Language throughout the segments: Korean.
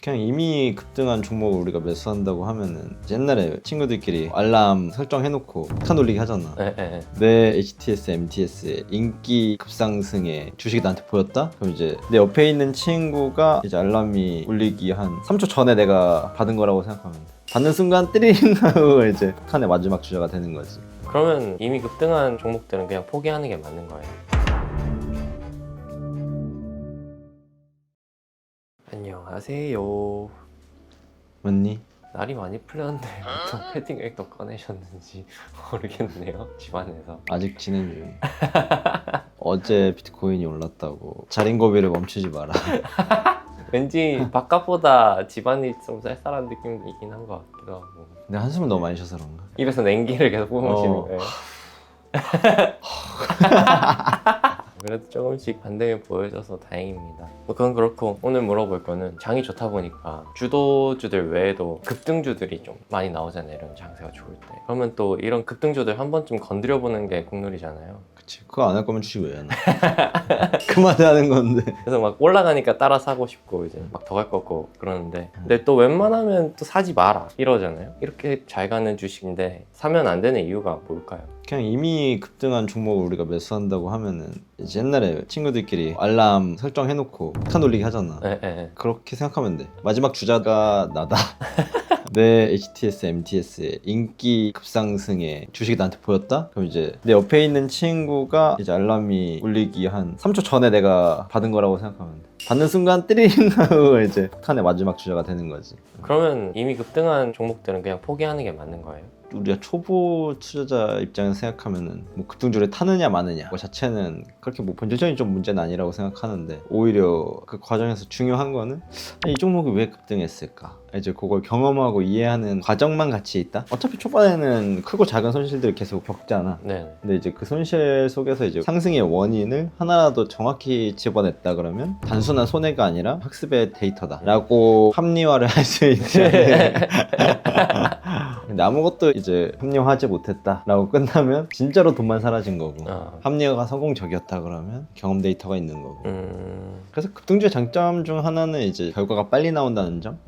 그냥 이미 급등한 종목을 우리가 매수한다고 하면은 옛날에 친구들끼리 알람 설정해놓고 폭탄 돌리기 하잖아. 내 HTS, MTS의 인기 급상승에 주식이 나한테 보였다? 그럼 이제 내 옆에 있는 친구가 이제 알람이 울리기 한 3초 전에 내가 받은 거라고 생각하면 돼. 받는 순간 띠링 하고 이제 폭탄의 마지막 주자가 되는 거지. 그러면 이미 급등한 종목들은 그냥 포기하는 게 맞는 거예요? 안녕하세요. 맞니? 날이 많이 풀렸는데 어떤 패딩액도 꺼내셨는지 모르겠네요. 집안에서. 아직 진행 중. 어제 비트코인이 올랐다고 자린고비를 멈추지 마라. 왠지 바깥보다 집안이 좀 쌀쌀한 느낌이긴 한 것 같기도 하고. 근데 한숨을 너무 많이 쉬어서 그런가? 입에서 냉기를 계속 뿜으시는 거예요. 그래도 조금씩 반등을 보여줘서 다행입니다. 그건 그렇고 오늘 물어볼 거는 장이 좋다 보니까 주도주들 외에도 급등주들이 좀 많이 나오잖아요. 이런 장세가 좋을 때. 그러면 또 이런 급등주들 한 번쯤 건드려보는 게 국룰이잖아요. 그치. 그거 안 할 거면 주식 왜 하나? 그만하는 건데. 그래서 막 올라가니까 따라 사고 싶고 이제 막 더 갈 거고 그러는데 근데 또 웬만하면 또 사지 마라 이러잖아요. 이렇게 잘 가는 주식인데 사면 안 되는 이유가 뭘까요? 그냥 이미 급등한 종목을 우리가 매수한다고 하면은 이제 옛날에 친구들끼리 알람 설정해놓고 폭탄 돌리기 하잖아. 그렇게 생각하면 돼. 마지막 주자가 나다. 내 HTS, MTS의 인기 급상승에 주식이 나한테 보였다? 그럼 이제 내 옆에 있는 친구가 이제 알람이 울리기 한 3초 전에 내가 받은 거라고 생각하면 돼. 받는 순간 띠링 하고 이제 폭탄의 마지막 주자가 되는 거지. 그러면 이미 급등한 종목들은 그냥 포기하는 게 맞는 거예요? 우리가 초보 투자자 입장에서 생각하면은 뭐 급등주를 타느냐 마느냐 그 자체는 그렇게 뭐 본질적인 좀 문제는 아니라고 생각하는데 오히려 그 과정에서 중요한 거는 이 종목이 왜 급등했을까? 이제 그걸 경험하고 이해하는 과정만 같이 있다? 어차피 초반에는 크고 작은 손실들을 계속 겪잖아. 네. 근데 이제 그 손실 속에서 이제 상승의 원인을 하나라도 정확히 집어냈다 그러면 단순한 손해가 아니라 학습의 데이터다 라고 합리화를 할 수 있지. 근데 아무것도 이제 합리화하지 못했다 라고 끝나면 진짜로 돈만 사라진 거고 합리화가 성공적이었다 그러면 경험 데이터가 있는 거고. 그래서 급등주의 장점 중 하나는 이제 결과가 빨리 나온다는 점.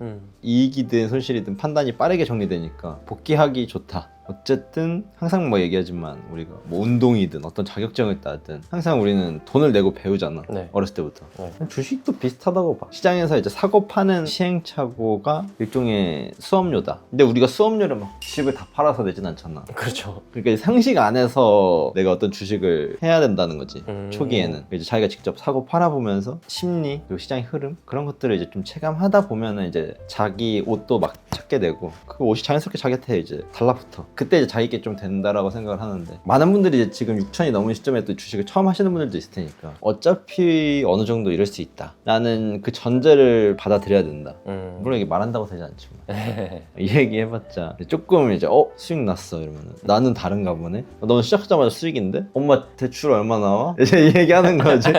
이익이든 손실이든 판단이 빠르게 정리되니까 복귀하기 좋다. 어쨌든 항상 뭐 얘기하지만 우리가 뭐 운동이든 어떤 자격증을 따든 항상 우리는 돈을 내고 배우잖아. 네. 어렸을 때부터. 주식도 비슷하다고 봐. 시장에서 이제 사고 파는 시행착오가 일종의 수업료다. 근데 우리가 수업료를 막 집을 다 팔아서 내진 않잖아. 그렇죠. 그러니까 상식 안에서 내가 어떤 주식을 해야 된다는 거지. 초기에는 이제 자기가 직접 사고 팔아보면서 심리 그리고 시장의 흐름 그런 것들을 이제 좀 체감하다 보면은 이제 자기 옷도 막 찾게 되고 그 옷이 자연스럽게 자기한테 이제 달라붙어. 그때 이제 자기께 좀 된다라고 생각을 하는데 많은 분들이 이제 지금 6천이 넘은 시점에 또 주식을 처음 하시는 분들도 있을 테니까 어차피 어느 정도 이럴 수 있다 라는 그 전제를 받아들여야 된다. 물론 이게 말한다고 되지 않지만 이 얘기 해봤자 조금 이제 수익 났어 이러면 나는 다른가 보네. 너는 시작하자마자 수익인데? 엄마 대출 얼마 나와? 이제 이 얘기하는 거지.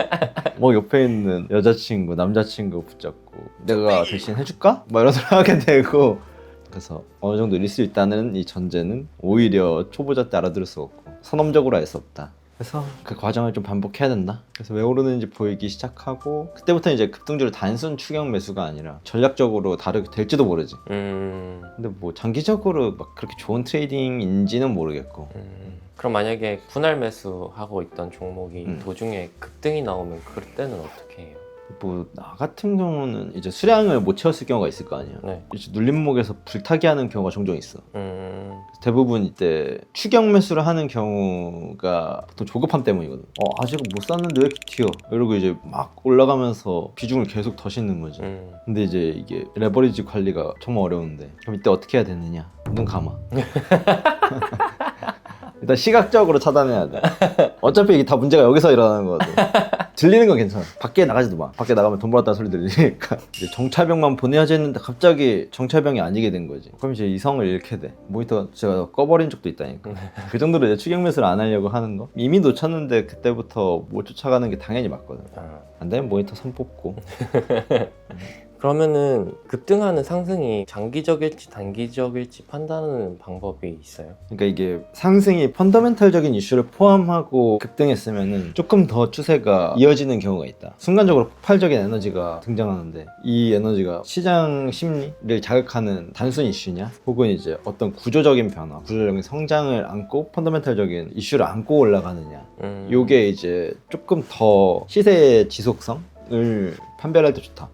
뭐 옆에 있는 여자친구 남자친구 붙잡고 내가 대신 해줄까? 막 이런 소리 하게 되고 그래서 어느 정도 이길 수 있다는 이 전제는 오히려 초보자 때 알아들을 수 없고 선험적으로 할 수 없다. 그래서 그 과정을 좀 반복해야 된다. 그래서 왜 오르는지 보이기 시작하고 그때부터 이제 급등주를 단순 추격 매수가 아니라 전략적으로 다르게 될지도 모르지. 근데 뭐 장기적으로 막 그렇게 좋은 트레이딩인지는 모르겠고. 그럼 만약에 분할 매수하고 있던 종목이 도중에 급등이 나오면 그때는 어떻게 해요? 뭐 나 같은 경우는 이제 수량을 못 채웠을 경우가 있을 거 아니야. 네. 이제 눌림목에서 불타기 하는 경우가 종종 있어. 대부분 이때 추격 매수를 하는 경우가 보통 조급함 때문이거든. 아직 못 샀는데 왜 이렇게 튀어? 이러고 이제 막 올라가면서 비중을 계속 더 싣는 거지. 근데 이제 이게 레버리지 관리가 정말 어려운데 그럼 이때 어떻게 해야 되느냐? 눈 감아. 일단 시각적으로 차단해야 돼. 어차피 이게 다 문제가 여기서 일어나는 거거든. 들리는 건 괜찮아. 밖에 나가지도 마. 밖에 나가면 돈 벌었다는 소리 들리니까. 이제 정찰병만 보내야지 했는데 갑자기 정찰병이 아니게 된 거지. 그럼 이제 이성을 잃게 돼. 모니터 제가 꺼버린 적도 있다니까. 그 정도로 이제 추격 매수를 안 하려고 하는 거. 이미 놓쳤는데 그때부터 못 쫓아가는 게 당연히 맞거든. 안 되면 모니터 손 뽑고. 그러면은 급등하는 상승이 장기적일지 단기적일지 판단하는 방법이 있어요? 그러니까 이게 상승이 펀더멘탈적인 이슈를 포함하고 급등했으면은 조금 더 추세가 이어지는 경우가 있다. 순간적으로 폭발적인 에너지가 등장하는데 이 에너지가 시장 심리를 자극하는 단순 이슈냐 혹은 이제 어떤 구조적인 변화, 구조적인 성장을 안고 펀더멘탈적인 이슈를 안고 올라가느냐 요게 이제 조금 더 시세의 지속성을 판별할 때 좋다.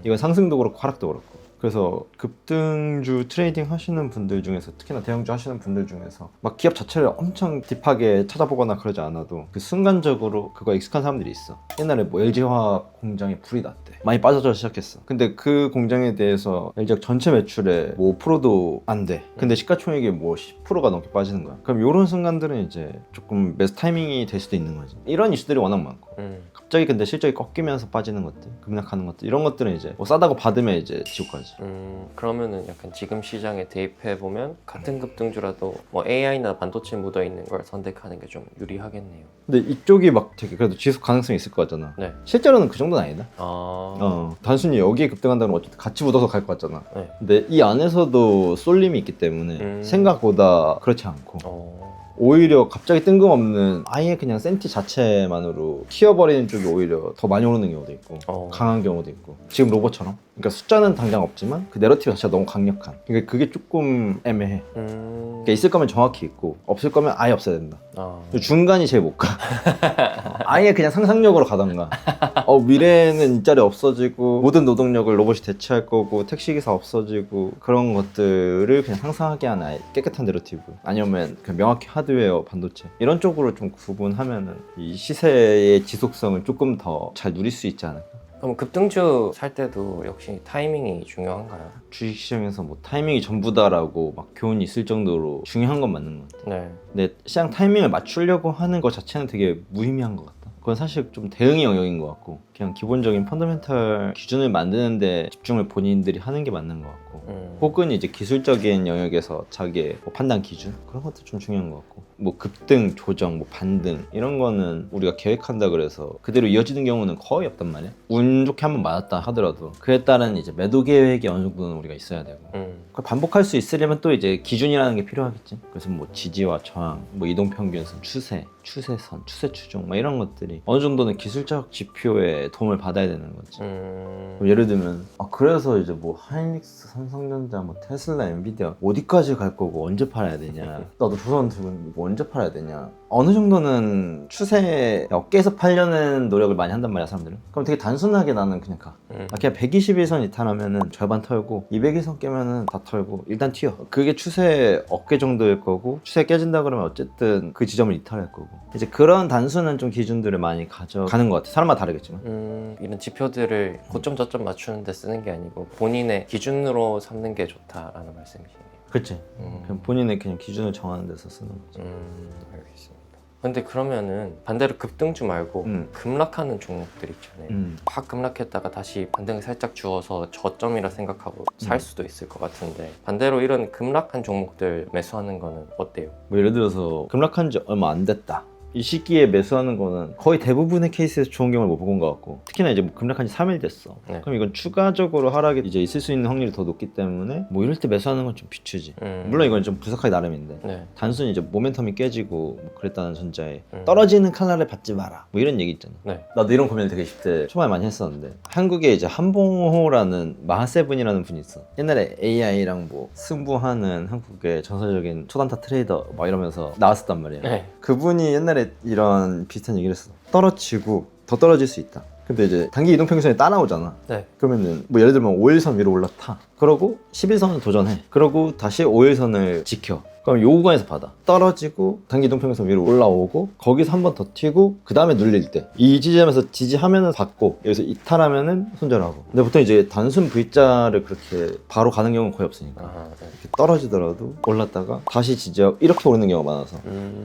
이건 상승도 그렇고 하락도 그렇고. 그래서 급등주 트레이딩 하시는 분들 중에서 특히나 대형주 하시는 분들 중에서 막 기업 자체를 엄청 딥하게 찾아보거나 그러지 않아도 그 순간적으로 그거 익숙한 사람들이 있어. 옛날에 뭐 LG화학 공장에 불이 났대. 많이 빠져서 시작했어. 근데 그 공장에 대해서 LG화학 전체 매출에 뭐 5%도 안 돼. 근데 시가총액이 뭐 10%가 넘게 빠지는 거야. 그럼 이런 순간들은 이제 조금 매수 타이밍이 될 수도 있는 거지. 이런 이슈들이 워낙 많고. 갑자기 근데 실적이 꺾이면서 빠지는 것들, 급락하는 것들 이런 것들은 이제 뭐 싸다고 받으면 이제 지옥 가지. 그러면은 약간 지금 시장에 대입해 보면 같은 급등주라도 뭐 AI나 반도체 묻어 있는 걸 선택하는 게 좀 유리하겠네요. 근데 이쪽이 막 되게 그래도 지속 가능성이 있을 것 같잖아. 네. 실제로는 그 정도는 아니다. 단순히 여기에 급등한다는 건 어쨌든 같이 묻어서 갈 것 같잖아. 네. 근데 이 안에서도 쏠림이 있기 때문에 생각보다 그렇지 않고. 오히려 갑자기 뜬금없는 아예 그냥 센티 자체만으로 튀어버리는 쪽이 오히려 더 많이 오르는 경우도 있고 강한 경우도 있고 지금 로봇처럼 그러니까 숫자는 당장 없지만 그 내러티브 자체가 너무 강력한 그러니까 그게 조금 애매해. 그러니까 있을 거면 정확히 있고 없을 거면 아예 없어야 된다. 중간이 제일 못 가. 아예 그냥 상상력으로 가던가 미래에는 일자리 없어지고 모든 노동력을 로봇이 대체할 거고 택시기사 없어지고 그런 것들을 그냥 상상하게 하는 아예 깨끗한 내러티브 아니면 그냥 명확히 하드웨어 반도체 이런 쪽으로 좀 구분하면은 이 시세의 지속성을 조금 더 잘 누릴 수 있지 않을까. 그럼 급등주 살 때도 역시 타이밍이 중요한가요? 주식시장에서 뭐 타이밍이 전부다라고 막 교훈이 있을 정도로 중요한 건 맞는 것 같아요. 네. 근데 시장 타이밍을 맞추려고 하는 것 자체는 되게 무의미한 것 같다. 그건 사실 좀 대응의 영역인 것 같고 그냥 기본적인 펀더멘탈 기준을 만드는데 집중을 본인들이 하는 게 맞는 것 같고 혹은 이제 기술적인 영역에서 자기의 뭐 판단 기준 그런 것도 좀 중요한 것 같고 뭐 급등, 조정, 뭐 반등 이런 거는 우리가 계획한다 그래서 그대로 이어지는 경우는 거의 없단 말이야. 운 좋게 한번 맞았다 하더라도 그에 따른 이제 매도 계획이 어느 정도는 우리가 있어야 되고 그걸 반복할 수 있으려면 또 이제 기준이라는 게 필요하겠지. 그래서 뭐 지지와 저항, 뭐 이동평균선, 추세, 추세선, 추세 추종 막 이런 것들이 어느 정도는 기술적 지표에 도움을 받아야 되는 거지. 예를 들면 그래서 이제 뭐 하이닉스, 삼성전자, 뭐 테슬라, 엔비디아 어디까지 갈 거고 언제 팔아야 되냐. 나도 조선투는 뭐 언제 팔아야 되냐. 어느 정도는 추세 어깨에서 팔려는 노력을 많이 한단 말이야 사람들은. 그럼 되게 단순하게 나는 그냥 가. 그냥 121선 이탈하면은 절반 털고 200일선 깨면은 다 털고 일단 튀어. 그게 추세 어깨 정도일 거고 추세 깨진다 그러면 어쨌든 그 지점을 이탈할 거고 이제 그런 단순한 좀 기준들을 많이 가져가는 것 같아. 사람마다 다르겠지만 이런 지표들을 고점 저점 맞추는 데 쓰는 게 아니고 본인의 기준으로 삼는 게 좋다라는 말씀이시네요. 그치. 그냥 본인의 그냥 기준을 정하는 데서 쓰는 거지. 알겠습니다. 근데 그러면은 반대로 급등주 말고 급락하는 종목들 있잖아요. 확 급락했다가 다시 반등을 살짝 주어서 저점이라 생각하고 살 수도 있을 것 같은데 반대로 이런 급락한 종목들 매수하는 거는 어때요? 뭐 예를 들어서 급락한 지 얼마 안 됐다. 이 시기에 매수하는 거는 거의 대부분의 케이스에서 좋은 경험을 못 본 것 같고 특히나 이제 뭐 급락한 지 3일 됐어. 네. 그럼 이건 추가적으로 하락이 이제 있을 수 있는 확률이 더 높기 때문에 뭐 이럴 때 매수하는 건 좀 비추지. 물론 이건 좀 분석하기 나름인데 네. 단순히 이제 모멘텀이 깨지고 뭐 그랬다는 전자에 떨어지는 칼날을 받지 마라 뭐 이런 얘기 있잖아. 네. 나도 이런 고민을 되게 20대 초반에 많이 했었는데 한국에 이제 한봉호라는 마하세븐이라는 분이 있어. 옛날에 AI랑 뭐 승부하는 한국의 전설적인 초단타 트레이더 막 이러면서 나왔었단 말이야. 네. 그분이 옛날에 이런 비슷한 얘기를 했어. 떨어지고 더 떨어질 수 있다. 근데 이제 단기 이동평균선이 따라오잖아. 네. 그러면은 뭐 예를 들면 5일선 위로 올라타. 그러고 11선을 도전해. 그러고 다시 5일선을 지켜. 그럼 요 구간에서 받아. 떨어지고 단기 이동평균선 위로 올라오고 거기서 한 번 더 튀고 그 다음에 눌릴 때 이 지점에서 지지하면은 받고 여기서 이탈하면은 손절하고. 근데 보통 이제 단순 V자를 그렇게 바로 가는 경우는 거의 없으니까 네. 이렇게 떨어지더라도 올랐다가 다시 지지하고 이렇게 오르는 경우가 많아서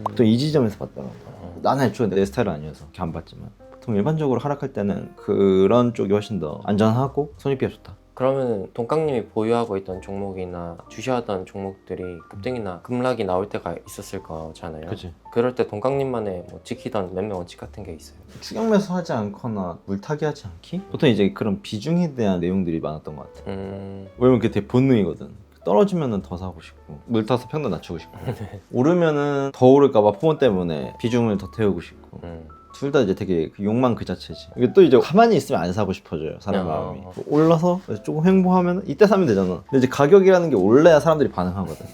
보통 이 지점에서 받더라고. 나는 애초에 내 스타일은 아니어서 이렇게 안 받지만 보통 일반적으로 하락할 때는 그런 쪽이 훨씬 더 안전하고 손익비가 좋다. 그러면 동강님이 보유하고 있던 종목이나 주시하던 종목들이 급등이나 급락이 나올 때가 있었을 거잖아요. 그치. 그럴 때 동강님만의 뭐 지키던 몇몇 원칙 같은 게 있어요? 추격 매수하지 않거나 물타기 하지 않기? 보통 이제 그런 비중에 대한 내용들이 많았던 것 같아. 왜냐면 그게 되게 본능이거든. 떨어지면은 더 사고 싶고 물 타서 평도 낮추고 싶고 오르면은 더 오를까봐 포모 때문에 비중을 더 태우고 싶고 둘 다 이제 되게 그 욕망 그 자체지. 이게 또 이제 가만히 있으면 안 사고 싶어져요 사람 마음이. 올라서 조금 횡보하면 이때 사면 되잖아. 근데 이제 가격이라는 게 올라야 사람들이 반응하거든.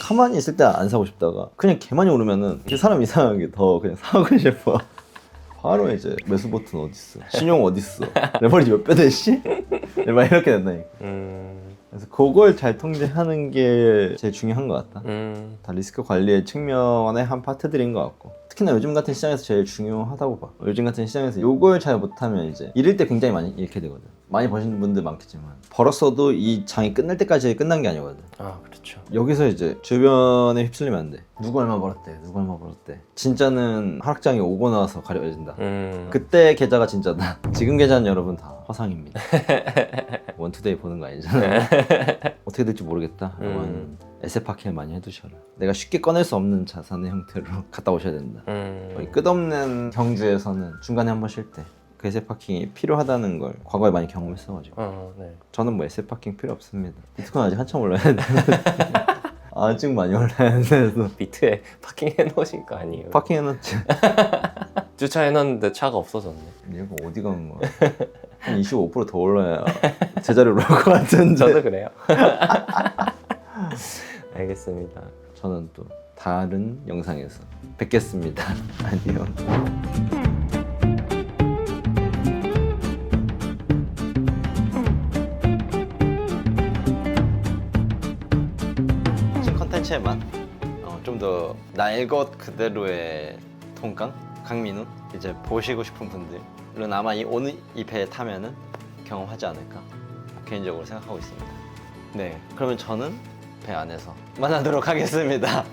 가만히 있을 때 안 사고 싶다가 그냥 개 많이 오르면은 사람 이상하게 더 그냥 사고 싶어. 바로 이제 매수 버튼 어딨어, 신용 어딨어, 레버리지 몇 배 되지? 막 이렇게 된다니까. 그래서 그걸 잘 통제하는 게 제일 중요한 것 같다. 다 리스크 관리의 측면의 한 파트들인 것 같고, 특히나 요즘 같은 시장에서 제일 중요하다고 봐. 요즘 같은 시장에서 이걸 잘 못하면 이제 잃을 때 굉장히 많이 잃게 되거든. 많이 버신 분들 많겠지만 벌었어도 이 장이 끝날 때까지 끝난 게 아니거든. 아 그렇죠. 여기서 이제 주변에 휩쓸리면 안 돼. 누구 얼마 벌었대, 누구 얼마 벌었대. 진짜는 하락장이 오고 나서 가려진다. 그때 계좌가 진짜다. 지금 계좌는 여러분 다 허상입니다. 원투데이 보는 거 아니잖아. 어떻게 될지 모르겠다. 여러분 에셋 파킹을 많이 해두셔라. 내가 쉽게 꺼낼 수 없는 자산의 형태로 갔다 오셔야 된다. 끝없는 경주에서는 중간에 한 번 쉴 때 그 에셋 파킹이 필요하다는 걸 과거에 많이 경험했어가지고 네. 저는 뭐 에셋 파킹 필요 없습니다. 비트코인 아직 한참 올라야 돼. 아직 많이 올라야 돼서 비트에 파킹 해놓으신 거 아니에요? 파킹 해놨지. 주차해놨는데 차가 없어졌네. 얘가 어디 간 거야? 한 25%더 올라야 제자리로 올 것 같은데. 저도 그래요. 알겠습니다. 저는 또 다른 영상에서 뵙겠습니다. 안녕. 컨텐츠의 맛, 좀 더 날 것 그대로의 통깡, 강민우 이제 보시고 싶은 분들은 아마 오늘 이 배에 타면은 경험하지 않을까 개인적으로 생각하고 있습니다. 네, 그러면 저는 배 안에서 만나도록 하겠습니다.